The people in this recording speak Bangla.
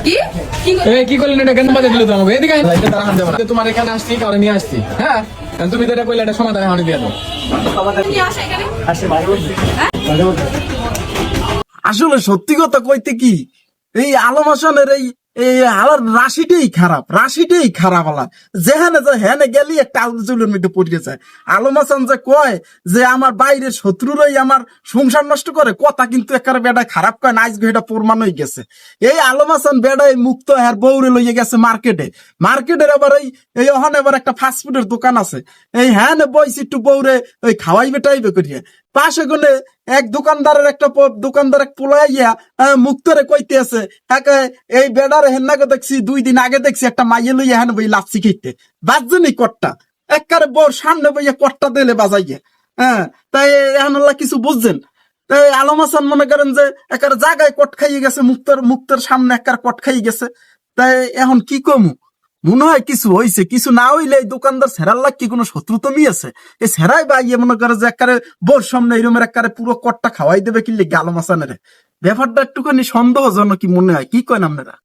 কি কি কি করলেন এটা কেন বাজে দিল তো আমাকে এদিকে তোমার এখানে আসছি কারণে নিয়ে আসছি হ্যাঁ তুমি তো এটা কইলে এটা সমাধান হানি দিয়ে দাও কি আসে এখানে আসলে সত্যি কথা কইতে কি এই আলম হাসানের এই এই আলার রাশিটাই খারাপ আলা যেখানে যায় হেনে গেলি একটা আলচুলের মধ্যে পড়ে যায়। আলম হাসান যে কয় যে আমার বাইরের শত্রুরাই আমার সংসার নষ্ট করে কথা কিন্তু একেবারে বেটা খারাপ কয় না, আজকে এটা প্রমাণ হয়ে গেছে। এই আলম হাসান বেড়া এই মুক্ত হ্যার বউরে লইয়ে গেছে মার্কেটের আবার এই ওখানে আবার একটা ফাস্টফুডের দোকান আছে, এই হ্যাঁ বইছি একটু বউরে ওই খাওয়াইবে টাইবে করিয়া পাশে গনে এক দোকানদার এক পোলাইয়া মুক্তরে কইতে আছে এই বেড়ারে হেন্নাকে দেখছি 2 দিন আগে দেখছি একটা মাইয়ে লইয়া হেন বই লাচ্ছি খেতে বাজনি কট্টা একবারে বোর সামনে বইয়া কট্টা দিলে বাজাইয়া হ্যাঁ তাই এখন কিছু বুঝছেন। তাই আলম হাসান মনে করেন যে একার জায়গায় কট খাইয়ে গেছে, মুক্তর সামনে একবার কট খাইয়ে গেছে। তাই এখন কি কমু মনে হয় কিছু হইছে, কিছু না হইলে এই দোকানদার সেরার লাগ কি কোনো শত্রু তো আছে এই সেরাই বা ইয়ে মনে করে যে একারে বোর সামনে এরমের একারে পুরো কটটা খাওয়াই দেবে কিনলে আলম হাসানের ব্যাপারটা একটুখানি সন্দেহজনক কি মনে হয়, কি করেন আপনারা?